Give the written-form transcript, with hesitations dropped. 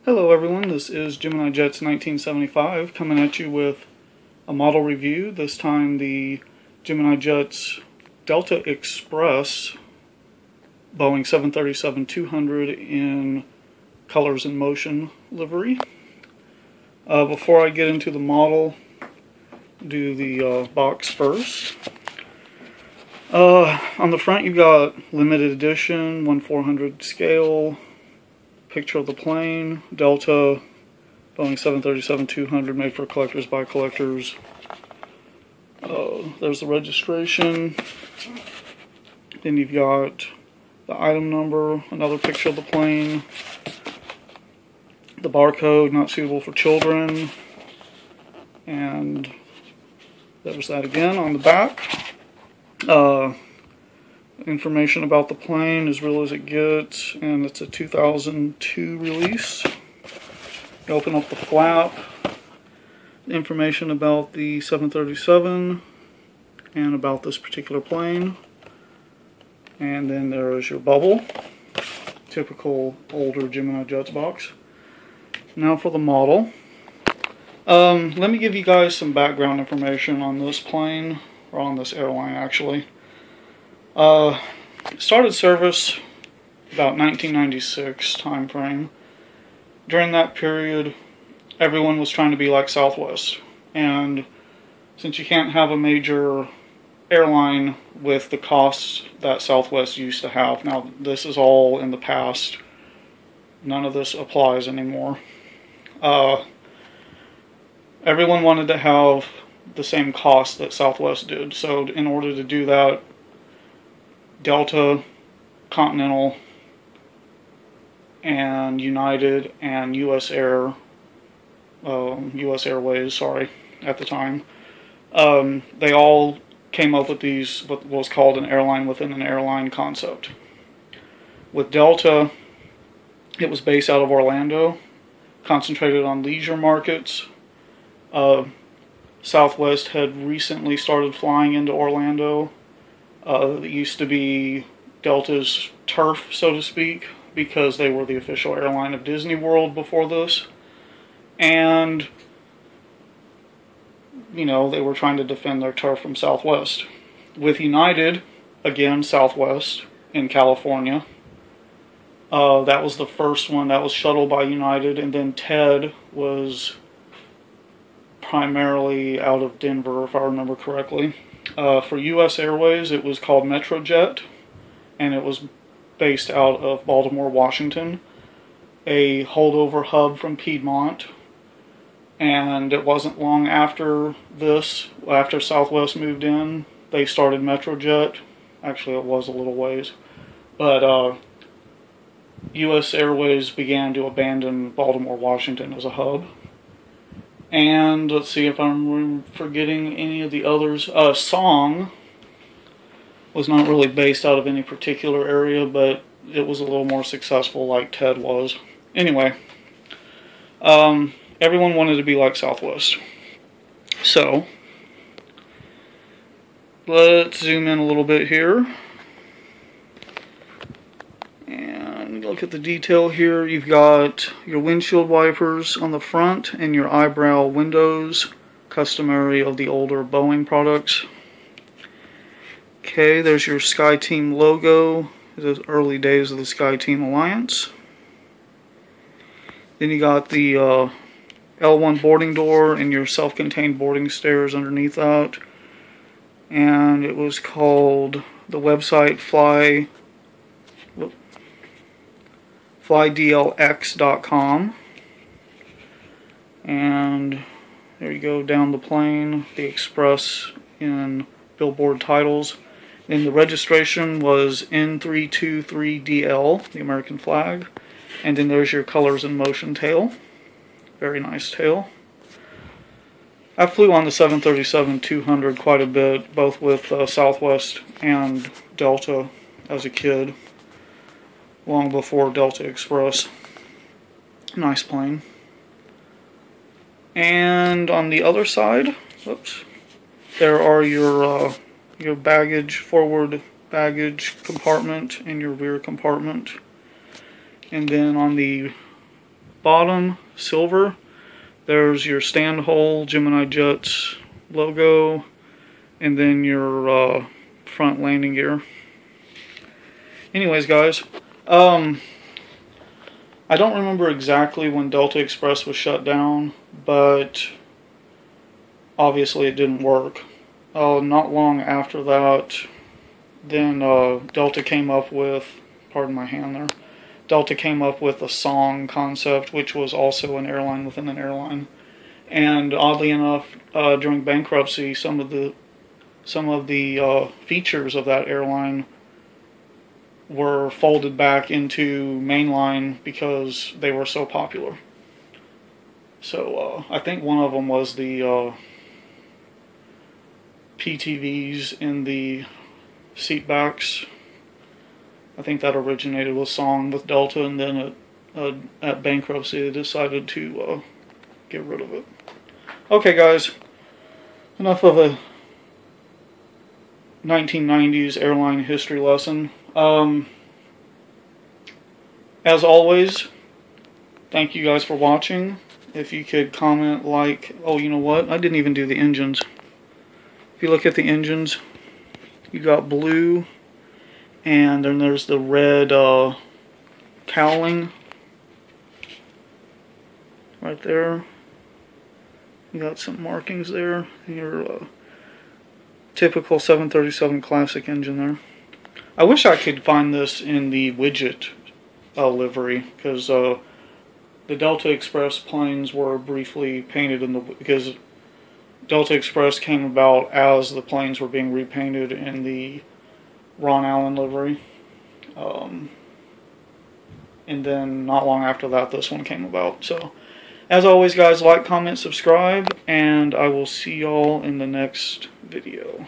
Hello everyone, this is Gemini Jets 1975 coming at you with a model review, this time the Gemini Jets Delta Express Boeing 737-200 in Colors in Motion livery. Before I get into the model, do the box first. On the front you've got limited edition, 1/400 scale, picture of the plane, Delta, Boeing 737-200, made for collectors by collectors. There's the registration. Then you've got the item number, another picture of the plane, the barcode, not suitable for children, and there's that again on the back. Information about the plane, as real as it gets, and it's a 2002 release. You open up the flap, information about the 737 and about this particular plane, and then there is your bubble, typical older Gemini Jets box. Now for the model. Let me give you guys some background information on this plane, or on this airline actually. Started service about 1996 time frame. During that period, everyone was trying to be like Southwest, and since you can't have a major airline with the costs that Southwest used to have, now this is all in the past, none of this applies anymore. Everyone wanted to have the same cost that Southwest did, so in order to do that, Delta, Continental, and United, and US Airways, at the time, they all came up with what was called an airline within an airline concept. With Delta, it was based out of Orlando, concentrated on leisure markets. Southwest had recently started flying into Orlando. It used to be Delta's turf, so to speak, because they were the official airline of Disney World before this. And, you know, they were trying to defend their turf from Southwest. With United, again, Southwest, in California. That was the first one. That was shuttled by United, and then Ted was primarily out of Denver, if I remember correctly. For US Airways, it was called MetroJet, and it was based out of Baltimore, Washington, a holdover hub from Piedmont. And it wasn't long after this, after Southwest moved in, they started MetroJet. Actually, it was a little ways. But US Airways began to abandon Baltimore, Washington as a hub. And let's see if I'm forgetting any of the others. Song was not really based out of any particular area, but it was a little more successful like Ted was. Anyway, everyone wanted to be like Southwest. So, let's zoom in a little bit here. And look at the detail here. You've got your windshield wipers on the front and your eyebrow windows, customary of the older Boeing products. Okay, there's your SkyTeam logo, the early days of the SkyTeam Alliance. Then you got the L1 boarding door and your self-contained boarding stairs underneath that. And it was called, the website, flydlx.com, and there you go, down the plane, the Express in billboard titles. Then the registration was N323DL, the American flag, and then there's your Colors in Motion tail, very nice tail. I flew on the 737-200 quite a bit, both with Southwest and Delta as a kid, long before Delta Express. Nice plane. And on the other side, whoops, there are your baggage, forward baggage compartment and your rear compartment. And then on the bottom, silver. There's your stand hole, Gemini Jets logo, and then your front landing gear. Anyways, guys, I don't remember exactly when Delta Express was shut down, but obviously it didn't work. Not long after that, then Delta came up with, pardon my hand there, Delta came up with a song concept, which was also an airline within an airline. And oddly enough, during bankruptcy, some of the features of that airline were folded back into mainline because they were so popular. So I think one of them was the PTVs in the seat backs. I think that originated with song with Delta, and then at bankruptcy they decided to get rid of it. Okay, guys, enough of a 1990s airline history lesson. As always, thank you guys for watching. If you could comment, like, oh, you know what? I didn't even do the engines. If you look at the engines, you got blue, and then there's the red cowling right there. You got some markings there. Your typical 737 Classic engine there. I wish I could find this in the widget livery, because the Delta Express planes were briefly painted in the, because Delta Express came about as the planes were being repainted in the Ron Allen livery. And then not long after that, this one came about. So, as always, guys, like, comment, subscribe, and I will see y'all in the next video.